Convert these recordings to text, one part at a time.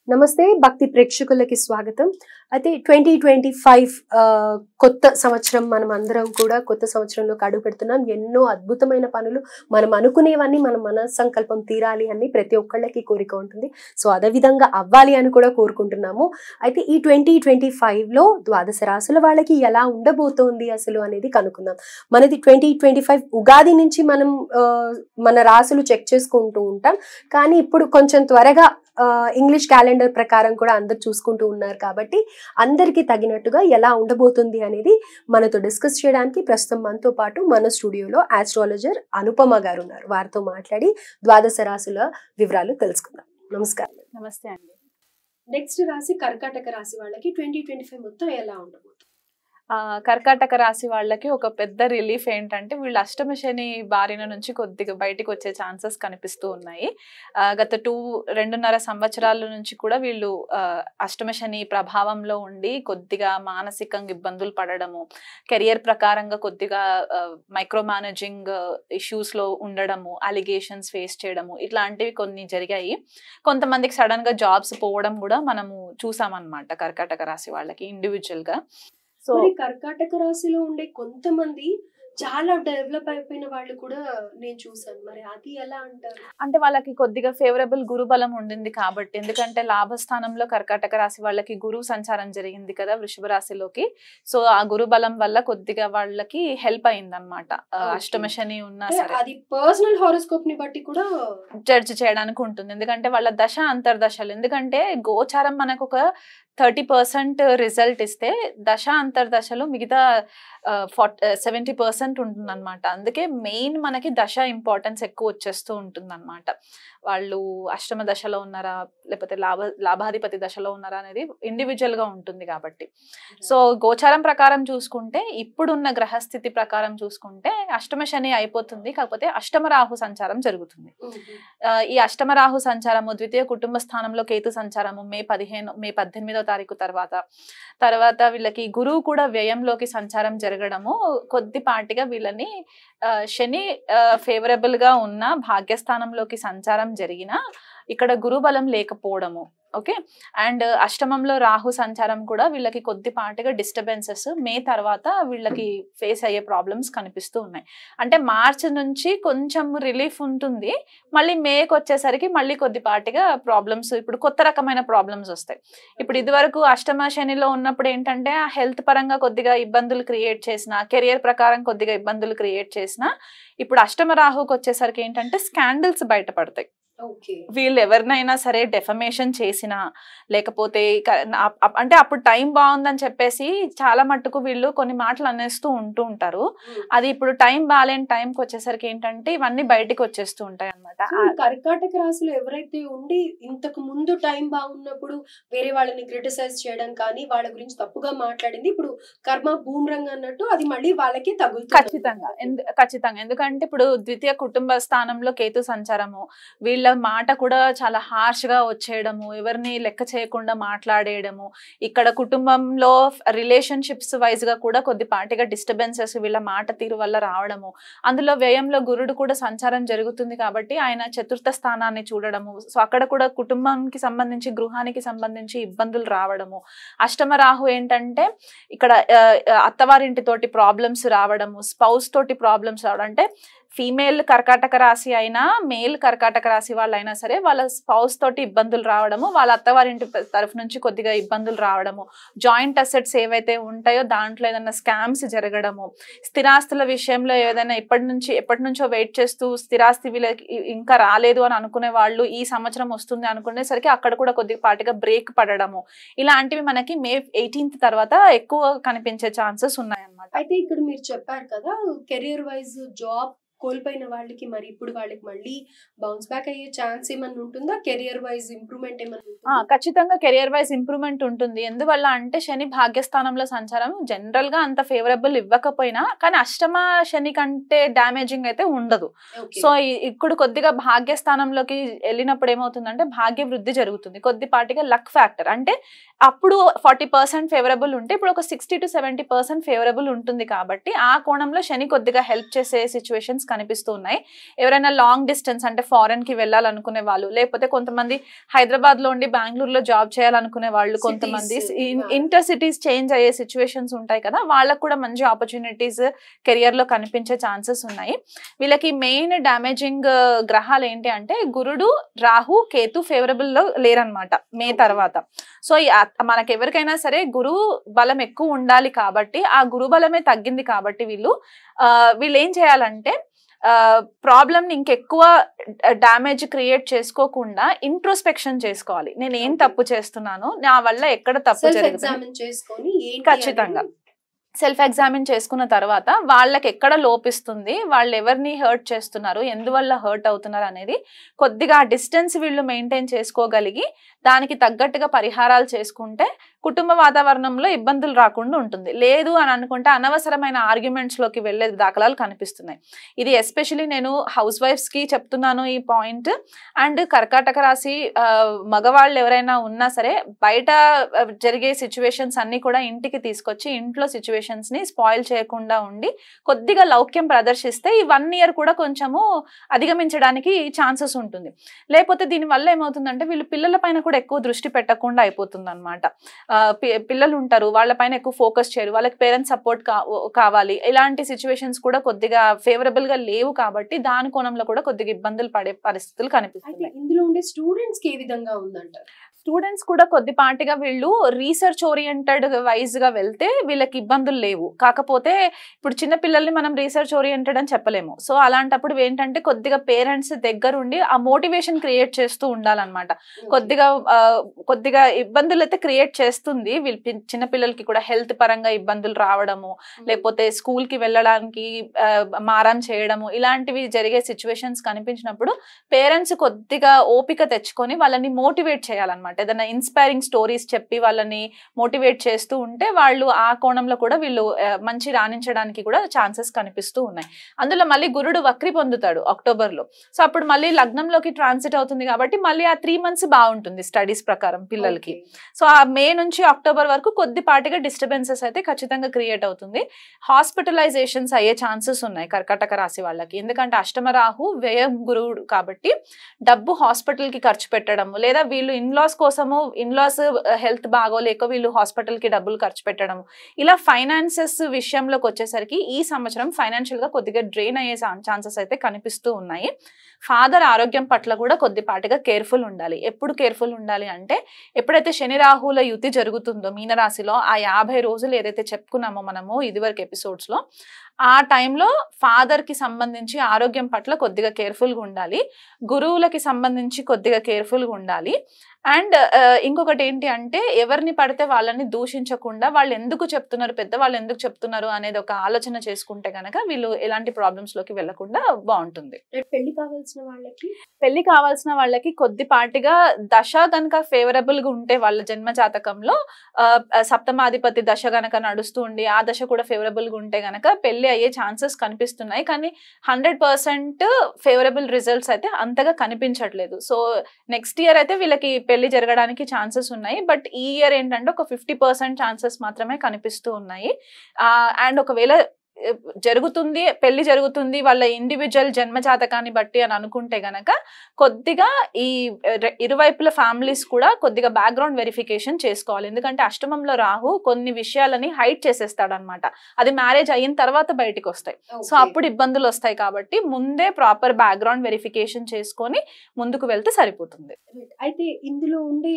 నమస్తే భక్తి ప్రేక్షకులకి స్వాగతం. అయితే 2025 కొత్త సంవత్సరం మనం అందరం కూడా కొత్త సంవత్సరంలోకి అడుగు పెడుతున్నాం. ఎన్నో అద్భుతమైన పనులు మనం అనుకునేవన్నీ మన మనస్సంకల్పం తీరాలి అని ప్రతి ఒక్కళ్ళకి కోరిక ఉంటుంది. సో అదే విధంగా అవ్వాలి అని కూడా కోరుకుంటున్నాము. అయితే ఈ 2025లో ద్వాదశ రాశుల వాళ్ళకి ఎలా ఉండబోతోంది అసలు అనేది కనుక్కుందాం. మనది 2025 ఉగాది నుంచి మనం మన రాశులు చెక్ చేసుకుంటూ ఉంటాం. కానీ ఇప్పుడు కొంచెం త్వరగా ఇంగ్లీష్ క్యాలెండర్ ప్రకారం కూడా అందరు చూసుకుంటూ ఉన్నారు కాబట్టి అందరికి తగినట్టుగా ఎలా ఉండబోతుంది అనేది మనతో డిస్కస్ చేయడానికి ప్రస్తుతం మనతో పాటు మన స్టూడియోలో ఆస్ట్రాలజర్ అనుపమ గారు ఉన్నారు. వారితో మాట్లాడి ద్వాదశ రాశుల వివరాలు తెలుసుకుందాం. నమస్కారం. నమస్తే అండి. నెక్స్ట్ రాశి కర్కాటక రాశి వాళ్ళకి 2025 మొత్తం ఎలా ఉండబోతుంది? కర్కాటక రాశి వాళ్ళకి ఒక పెద్ద రిలీఫ్ ఏంటంటే వీళ్ళు అష్టమ శని బారిన నుంచి కొద్దిగా బయటకు వచ్చే ఛాన్సెస్ కనిపిస్తూ ఉన్నాయి. గత 2.5 సంవత్సరాల నుంచి కూడా వీళ్ళు అష్టమ శని ప్రభావంలో ఉండి కొద్దిగా మానసికంగా ఇబ్బందులు పడడము, కెరియర్ ప్రకారంగా కొద్దిగా మైక్రో మేనేజింగ్ ఇష్యూస్లో ఉండడము, అలిగేషన్స్ ఫేస్ చేయడము ఇట్లాంటివి కొన్ని జరిగాయి. కొంతమందికి సడన్గా జాబ్స్ పోవడం కూడా మనము చూసామన్నమాట కర్కాటక రాశి వాళ్ళకి ఇండివిజువల్గా. సో కర్కాటక రాశిలో ఉండే కొంతమంది చాలా డెవలప్ అయిపోయిన వాళ్ళు కూడా నేను చూసాను. మరి అది ఎలా అంటారు? అంటే వాళ్ళకి కొద్దిగా ఫేవరబుల్ గురుబలం ఉండింది కాబట్టి, ఎందుకంటే లాభస్థానంలో కర్కాటక రాశి వాళ్ళకి గురువు సంచారం జరిగింది కదా వృషభ రాశిలోకి. సో ఆ గురుబలం వల్ల కొద్దిగా వాళ్ళకి హెల్ప్ అయింది అనమాట. అష్టమ శని ఉన్నా సరే అది పర్సనల్ హారోస్కోప్ ని బట్టి కూడా జడ్జ్ చేయడానికి ఉంటుంది. ఎందుకంటే వాళ్ళ దశ అంతర్దశలు, ఎందుకంటే గోచారం మనకు ఒక 30% రిజల్ట్ ఇస్తే దశ అంతర్దశలు మిగతా 70% ఉంటుంది అనమాట. అందుకే మెయిన్ మనకి దశ ఇంపార్టెన్స్ ఎక్కువ వచ్చేస్తూ ఉంటుంది అనమాట. వాళ్ళు అష్టమ దశలో ఉన్నారా లేకపోతే లాభాధిపతి దశలో ఉన్నారా అనేది ఇండివిజువల్ గా ఉంటుంది కాబట్టి. సో గోచారం ప్రకారం చూసుకుంటే ఇప్పుడున్న గ్రహస్థితి ప్రకారం చూసుకుంటే అష్టమ శని అయిపోతుంది, కాకపోతే అష్టమ రాహు సంచారం జరుగుతుంది. ఈ అష్టమ రాహు సంచారము ద్వితీయ కుటుంబ స్థానంలో కేతు సంచారము మే 18వ తారీఖు తర్వాత వీళ్ళకి గురువు కూడా వ్యయంలోకి సంచారం జరగడము కొద్దిపాటిగా వీళ్ళని శని ఫేవరబుల్ గా ఉన్న భాగ్యస్థానంలోకి సంచారం జరిగిన ఇక్కడ గురుబలం లేకపోవడము. ఓకే, అండ్ అష్టమంలో రాహు సంచారం కూడా వీళ్ళకి కొద్దిపాటిగా డిస్టర్బెన్సెస్ మే తర్వాత వీళ్ళకి ఫేస్ అయ్యే ప్రాబ్లమ్స్ కనిపిస్తూ ఉన్నాయి. అంటే మార్చి నుంచి కొంచెం రిలీఫ్ ఉంటుంది, మళ్ళీ మేకి వచ్చేసరికి మళ్ళీ కొద్దిపాటిగా ప్రాబ్లమ్స్, ఇప్పుడు కొత్త రకమైన ప్రాబ్లమ్స్ వస్తాయి. ఇప్పుడు ఇదివరకు అష్టమ శనిలో ఉన్నప్పుడు ఏంటంటే ఆ హెల్త్ పరంగా కొద్దిగా ఇబ్బందులు క్రియేట్ చేసిన, కెరియర్ ప్రకారం కొద్దిగా ఇబ్బందులు క్రియేట్ చేసిన, ఇప్పుడు అష్టమ రాహుకి వచ్చేసరికి ఏంటంటే స్కాండల్స్ బయటపడతాయి. వీళ్ళు ఎవరినైనా సరే డెఫమేషన్ చేసినా లేకపోతే అంటే అప్పుడు టైం బాగుందని చెప్పేసి చాలా మట్టుకు వీళ్ళు కొన్ని మాటలు అనేస్తూ ఉంటారు. అది ఇప్పుడు టైం బాగాలేని టైంకి వచ్చేసరికి ఏంటంటే ఇవన్నీ బయటకు వచ్చేస్తూ ఉంటాయి అనమాట. కర్కాటక రాశిలో ఎవరైతే ఉండి ఇంతకు ముందు టైం బాగున్నప్పుడు వేరే వాళ్ళని క్రిటిసైజ్ చేయడం కానీ వాళ్ళ గురించి తప్పుగా మాట్లాడింది ఇప్పుడు కర్మ బూమ్రంగ్ అన్నట్టు అది మళ్ళీ వాళ్ళకి తగులుతుంది. ఖచ్చితంగా ఎందుకంటే ఇప్పుడు ద్వితీయ కుటుంబ స్థానంలో కేతు సంచారము, వీళ్ళ మాట కూడా చాలా హార్ష్ గా వచ్చేయడము, ఎవరిని లెక్క చేయకుండా మాట్లాడేయడము, ఇక్కడ కుటుంబంలో రిలేషన్షిప్స్ వైజ్ గా కూడా కొద్దిపాటిగా డిస్టర్బెన్సెస్ వీళ్ళ మాట తీరు వల్ల రావడము. అందులో వ్యయంలో గురుడు కూడా సంచారం జరుగుతుంది కాబట్టి ఆయన చతుర్థ స్థానాన్ని చూడడము, సో అక్కడ కూడా కుటుంబానికి సంబంధించి గృహానికి సంబంధించి ఇబ్బందులు రావడము. అష్టమ రాహు ఏంటంటే ఇక్కడ అత్తవారింటితోటి ప్రాబ్లమ్స్ రావడము, స్పౌస్ తోటి ప్రాబ్లమ్స్ రావడం. అంటే ఫీమేల్ కర్కాటక రాశి అయినా మేల్ కర్కాటక రాశి వాళ్ళైనా సరే వాళ్ళ స్పౌస్ తోటి ఇబ్బందులు రావడము, వాళ్ళ అత్తవారింటి తరఫు నుంచి కొద్దిగా ఇబ్బందులు రావడము, జాయింట్ అసెట్స్ ఏవైతే ఉంటాయో దాంట్లో ఏదైనా స్కామ్స్ జరగడము, స్థిరాస్తుల విషయంలో ఏదైనా ఎప్పటి నుంచో వెయిట్ చేస్తూ స్థిరాస్తి వీళ్ళకి ఇంకా రాలేదు అని అనుకునే వాళ్ళు ఈ సంవత్సరం వస్తుంది అనుకునేసరికి అక్కడ కూడా కొద్దిపాటిగా బ్రేక్ పడడము, ఇలాంటివి మనకి మే 18th తర్వాత ఎక్కువ కనిపించే ఛాన్సెస్ ఉన్నాయన్నమాట. అయితే ఇక్కడ మీరు చెప్పారు కదా కెరియర్ వైజ్ జాబ్ కోల్పోయిన వాళ్ళకి మరి ఇప్పుడు వాళ్ళకి మళ్ళీ బౌన్స్ బ్యాక్ అయ్యే ఛాన్స్ ఏమన్నా ఉంటుందా? కెరియర్ వైజ్ ఇంప్రూవ్మెంట్ ఏమన్నా? ఖచ్చితంగా కెరియర్ వైజ్ ఇంప్రూవ్మెంట్ ఉంటుంది. ఎందువల్ల అంటే శని భాగ్యస్థానంలో సంచారం జనరల్ గా అంత ఫేవరబుల్ ఇవ్వకపోయినా కానీ అష్టమ శని కంటే డామేజింగ్ అయితే ఉండదు. సో ఇప్పుడు కొద్దిగా భాగ్యస్థానంలోకి వెళ్ళినప్పుడు ఏమవుతుందంటే భాగ్య వృద్ధి జరుగుతుంది, కొద్దిపాటిగా లక్ ఫ్యాక్టర్. అంటే అప్పుడు 40% ఫేవరబుల్ ఉంటే ఇప్పుడు ఒక 60 to 70% ఫేవరబుల్ ఉంటుంది కాబట్టి ఆ కోణంలో శని కొద్దిగా హెల్ప్ చేసే సిచ్యువేషన్స్ కనిపిస్తూ ఉన్నాయి. ఎవరైనా లాంగ్ డిస్టెన్స్ అంటే ఫారెన్ కి వెళ్ళాలనుకునే వాళ్ళు, లేకపోతే కొంతమంది హైదరాబాద్ లో ఉండి బెంగళూరులో జాబ్ చేయాలనుకునే వాళ్ళు, కొంతమంది ఇంటర్ సిటీస్ చేంజ్ అయ్యే సిచ్యువేషన్స్ ఉంటాయి కదా, వాళ్ళకు కూడా మంచి ఆపర్చునిటీస్ కెరియర్ లో కనిపించే ఛాన్సెస్ ఉన్నాయి. వీళ్ళకి మెయిన్ డామేజింగ్ గ్రహాలు ఏంటి అంటే గురుడు, రాహు, కేతు ఫేవరబుల్ లో లేరనమాట మే తర్వాత. సో మనకి ఎవరికైనా సరే గురువు బలం ఎక్కువ ఉండాలి కాబట్టి, ఆ గురు బలమే తగ్గింది కాబట్టి వీళ్ళు ఏం చేయాలంటే ప్రాబ్లమ్ ని ఇంకెక్కువ డ్యామేజ్ క్రియేట్ చేసుకోకుండా ఇంట్రోస్పెక్షన్ చేసుకోవాలి. నేను ఏం తప్పు చేస్తున్నాను, నా వల్ల ఎక్కడ తప్పు జరుగుతుంది, ఖచ్చితంగా సెల్ఫ్ ఎగ్జామిన్ చేసుకున్న తర్వాత వాళ్ళకి ఎక్కడ లోపిస్తుంది, వాళ్ళు ఎవరిని హర్ట్ చేస్తున్నారు, ఎందువల్ల హర్ట్ అవుతున్నారు అనేది కొద్దిగా డిస్టెన్స్ వీళ్ళు మెయింటైన్ చేసుకోగలిగి దానికి తగ్గట్టుగా పరిహారాలు చేసుకుంటే కుటుంబ వాతావరణంలో ఇబ్బందులు రాకుండా ఉంటుంది. లేదు అని అనుకుంటే అనవసరమైన ఆర్గ్యుమెంట్స్ లోకి వెళ్లే దాఖలాలు కనిపిస్తున్నాయి. ఇది ఎస్పెషలీ నేను హౌస్ వైఫ్స్ కి చెప్తున్నాను ఈ పాయింట్. అండ్ కర్కాటక రాశి మగవాళ్ళు ఎవరైనా ఉన్నా సరే బయట జరిగే సిచ్యువేషన్స్ అన్ని కూడా ఇంటికి తీసుకొచ్చి ఇంట్లో సిచ్యువేషన్స్ ని స్పాయిల్ చేయకుండా ఉండి కొద్దిగా లౌక్యం ప్రదర్శిస్తే ఈ 1 year కూడా కొంచెము అధిగమించడానికి ఛాన్సెస్ ఉంటుంది. లేకపోతే దీని వల్ల ఏమవుతుందంటే వీళ్ళు పిల్లల పైన కూడా ఎక్కువ దృష్టి పెట్టకుండా అయిపోతుంది అనమాట. పిల్లలు ఉంటారు, వాళ్ళ పైన ఎక్కువ ఫోకస్ చేయరు, వాళ్ళకి పేరెంట్స్ సపోర్ట్ కావాలి. ఇలాంటి సిచ్యువేషన్స్ కూడా కొద్దిగా ఫేవరబుల్ గా లేవు కాబట్టి దాని కోణంలో కూడా కొద్దిగా ఇబ్బందులు పడే పరిస్థితులు కనిపిస్తాయి. ఇందులో ఉండే స్టూడెంట్స్ కి ఏ విధంగా ఉందంటారు? స్టూడెంట్స్ కూడా కొద్దిపాటిగా వీళ్ళు రీసెర్చ్ ఓరియంటెడ్ వైజ్ గా వెళ్తే వీళ్ళకి ఇబ్బందులు లేవు. కాకపోతే ఇప్పుడు చిన్న పిల్లల్ని మనం రీసెర్చ్ ఓరియంటెడ్ అని చెప్పలేము. సో అలాంటప్పుడు ఏంటంటే కొద్దిగా పేరెంట్స్ దగ్గరుండి ఆ మోటివేషన్ క్రియేట్ చేస్తూ ఉండాలన్నమాట. కొద్దిగా ఇబ్బందులు అయితే క్రియేట్ చేస్తుంది వీళ్ళు చిన్న పిల్లలకి కూడా, హెల్త్ పరంగా ఇబ్బందులు రావడము, లేకపోతే స్కూల్ కి వెళ్ళడానికి మారం చేయడము, ఇలాంటివి జరిగే సిచ్యువేషన్స్ కనిపించినప్పుడు పేరెంట్స్ కొద్దిగా ఓపిక తెచ్చుకొని వాళ్ళని మోటివేట్ చేయాలన్నమాట. ఏదైనా ఇన్స్పైరింగ్ స్టోరీస్ చెప్పి వాళ్ళని మోటివేట్ చేస్తూ ఉంటే వాళ్ళు ఆ కోణంలో కూడా వీళ్ళు మంచి రాణించడానికి కూడా ఛాన్సెస్ కనిపిస్తూ ఉన్నాయి. అందులో మళ్ళీ గురుడు వక్రి పొందుతాడు అక్టోబర్ లో. సో అప్పుడు మళ్ళీ లగ్నంలోకి ట్రాన్సిట్ అవుతుంది కాబట్టి మళ్ళీ ఆ 3 months బాగుంటుంది స్టడీస్ ప్రకారం పిల్లలకి. సో ఆ మే నుంచి అక్టోబర్ వరకు కొద్దిపాటిగా డిస్టర్బెన్సెస్ అయితే ఖచ్చితంగా క్రియేట్ అవుతుంది. హాస్పిటలైజేషన్స్ అయ్యే ఛాన్సెస్ ఉన్నాయి కర్కాటక రాశి వాళ్ళకి. ఎందుకంటే అష్టమ రాహు వ్యయం గురువుడు కాబట్టి డబ్బు హాస్పిటల్ కి ఖర్చు పెట్టడం, లేదా వీళ్ళు ఇన్లాస్ కోసము ఇన్లాస్ హెల్త్ బాగోలేక వీళ్ళు హాస్పిటల్ కి డబ్బులు ఖర్చు పెట్టడం, ఇలా ఫైనాన్సెస్ విషయంలోకి వచ్చేసరికి ఈ సంవత్సరం ఫైనాన్షియల్ గా కొద్దిగా డ్రైన్ అయ్యే ఛాన్సెస్ అయితే కనిపిస్తూ ఉన్నాయి. ఫాదర్ ఆరోగ్యం పట్ల కూడా కొద్దిపాటిగా కేర్ఫుల్ ఉండాలి. ఎప్పుడు కేర్ఫుల్ ఉండాలి అంటే ఎప్పుడైతే శని రాహుల యుతి జరుగుతుందో మీనరాశిలో ఆ 50 రోజులు ఏదైతే చెప్పుకున్నామో మనము ఇదివరకు ఎపిసోడ్స్ లో, ఆ టైంలో ఫాదర్ కి సంబంధించి ఆరోగ్యం పట్ల కొద్దిగా కేర్ఫుల్ గా ఉండాలి. గురువులకి సంబంధించి కొద్దిగా కేర్ఫుల్ గా ఉండాలి. అండ్ ఇంకొకటి ఏంటి అంటే ఎవరిని పడితే వాళ్ళని దూషించకుండా వాళ్ళు ఎందుకు చెప్తున్నారు, పెద్దవాళ్ళు ఎందుకు చెప్తున్నారు అనేది ఒక ఆలోచన చేసుకుంటే గనక వీళ్ళు ఎలాంటి ప్రాబ్లమ్స్ లోకి వెళ్లకుండా బాగుంటుంది. పెళ్లి కావాల్సిన వాళ్ళకి కొద్దిపాటిగా దశ గనక ఫేవరబుల్ గా ఉంటే వాళ్ళ జన్మ జాతకంలో సప్తమాధిపతి దశ గనక నడుస్తూ ఉండి ఆ దశ కూడా ఫేవరబుల్ గా ఉంటే గనక పెళ్లి అయ్యే ఛాన్సెస్ కనిపిస్తున్నాయి. కానీ 100% ఫేవరబుల్ రిజల్ట్స్ అయితే అంతగా కనిపించట్లేదు. సో నెక్స్ట్ ఇయర్ అయితే వీళ్ళకి పెళ్లి జరగడానికి ఛాన్సెస్ ఉన్నాయి. బట్ ఈ ఇయర్ ఏంటంటే ఒక 50% ఛాన్సెస్ మాత్రమే కనిపిస్తూ ఉన్నాయి. అండ్ ఒకవేళ పెళ్లి జరుగుతుంది వాళ్ళ ఇండివిజువల్ జన్మ జాతకాన్ని బట్టి అని అనుకుంటే గనక కొద్దిగా ఈ ఇరువైపుల ఫ్యామిలీస్ కూడా కొద్దిగా బ్యాక్గ్రౌండ్ వెరిఫికేషన్ చేసుకోవాలి. ఎందుకంటే అష్టమంలో రాహు కొన్ని విషయాలని హైడ్ చేసేస్తాడు అనమాట. అది మ్యారేజ్ అయిన తర్వాత బయటకు వస్తాయి. సో అప్పుడు ఇబ్బందులు వస్తాయి కాబట్టి ముందే ప్రాపర్ బ్యాక్గ్రౌండ్ వెరిఫికేషన్ చేసుకొని ముందుకు వెళ్తే సరిపోతుంది. అయితే ఇందులో ఉండే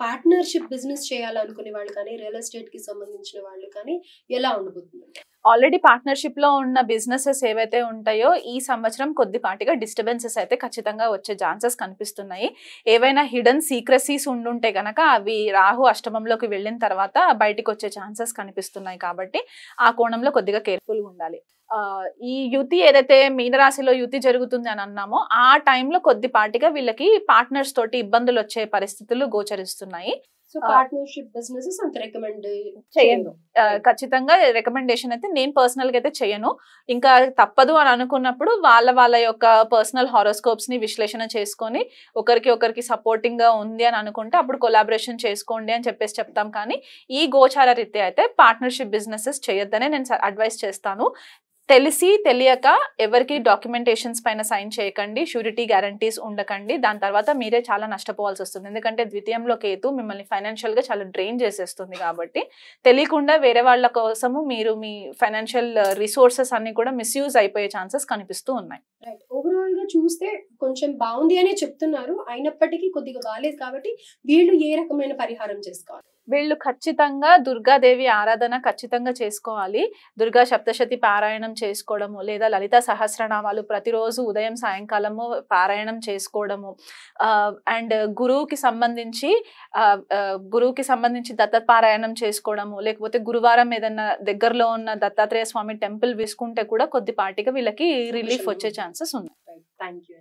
పార్ట్నర్షిప్ బిజినెస్ చేయాలనుకునే వాళ్ళు కానీ, రియల్ ఎస్టేట్ కి సంబంధించిన వాళ్ళు కానీ ఎలా ఉండబోతుంది? ఆల్రెడీ పార్ట్నర్షిప్ లో ఉన్న బిజినెసెస్ ఏవైతే ఉంటాయో ఈ సంవత్సరం కొద్దిపాటిగా డిస్టర్బెన్సెస్ అయితే ఖచ్చితంగా వచ్చే ఛాన్సెస్ కనిపిస్తున్నాయి. ఏవైనా హిడెన్ సీక్రసీస్ ఉండుంటే గనక అవి రాహు అష్టమంలోకి వెళ్ళిన తర్వాత బయటికి వచ్చే ఛాన్సెస్ కనిపిస్తున్నాయి. కాబట్టి ఆ కోణంలో కొద్దిగా కేర్ఫుల్ గా ఉండాలి. ఈ యుతి ఏదైతే మీనరాశిలో యుతి జరుగుతుంది అని అన్నామో ఆ టైంలో కొద్దిపాటిగా వీళ్ళకి పార్ట్నర్స్ తోటి ఇబ్బందులు వచ్చే పరిస్థితులు గోచరిస్తున్నాయి. సో పార్ట్నర్షిప్ బిజినెసెస్ అంత రికమెండ్ చేయను. ఖచ్చితంగా రికమెండేషన్ అయితే నేను పర్సనల్ గా అయితే చేయను. ఇంకా తప్పదు అని అనుకున్నప్పుడు వాళ్ళ యొక్క పర్సనల్ హారోస్కోప్స్ ని విశ్లేషణ చేసుకొని ఒకరికి సపోర్టింగ్ గా ఉంది అని అనుకుంటే అప్పుడు కొలాబరేషన్ చేసుకోండి అని చెప్పేసి చెప్తాం. కానీ ఈ గోచార రీత్యా అయితే పార్ట్నర్షిప్ బిజినెసెస్ చేయొద్దనే నేను అడ్వైస్ చేస్తాను. తెలిసి తెలియక ఎవరికి డాక్యుమెంటేషన్స్ పైన సైన్ చేయకండి, షూరిటీ గ్యారంటీస్ ఉండకండి. దాని తర్వాత మీరే చాలా నష్టపోవాల్సి వస్తుంది. ఎందుకంటే ద్వితీయంలో కేతు మిమ్మల్ని ఫైనాన్షియల్ గా చాలా డ్రైన్ చేసేస్తుంది. కాబట్టి తెలియకుండా వేరే వాళ్ళ కోసము మీరు మీ ఫైనాన్షియల్ రిసోర్సెస్ అన్ని కూడా మిస్యూజ్ అయిపోయే ఛాన్సెస్ కనిపిస్తూ ఉన్నాయి. ఓవరాల్ గా చూస్తే కొంచెం బాగుంది అనే చెప్తున్నారు, అయినప్పటికీ కొద్దిగా బాగాలేదు. కాబట్టి వీళ్ళు ఏ రకమైన పరిహారం చేసుకోవాలి? వీళ్ళు ఖచ్చితంగా దుర్గాదేవి ఆరాధన ఖచ్చితంగా చేసుకోవాలి. దుర్గా సప్తశతి పారాయణం చేసుకోవడము, లేదా లలిత సహస్రనామాలు ప్రతిరోజు ఉదయం సాయంకాలము పారాయణం చేసుకోవడము, అండ్ గురువుకి సంబంధించి దత్త పారాయణం చేసుకోవడము, లేకపోతే గురువారం ఏదన్నా దగ్గరలో ఉన్న దత్తాత్రేయ స్వామి టెంపుల్ విసుకుంటే కూడా కొద్దిపాటిగా వీళ్ళకి రిలీఫ్ వచ్చే ఛాన్సెస్ ఉన్నాయి. Thank you.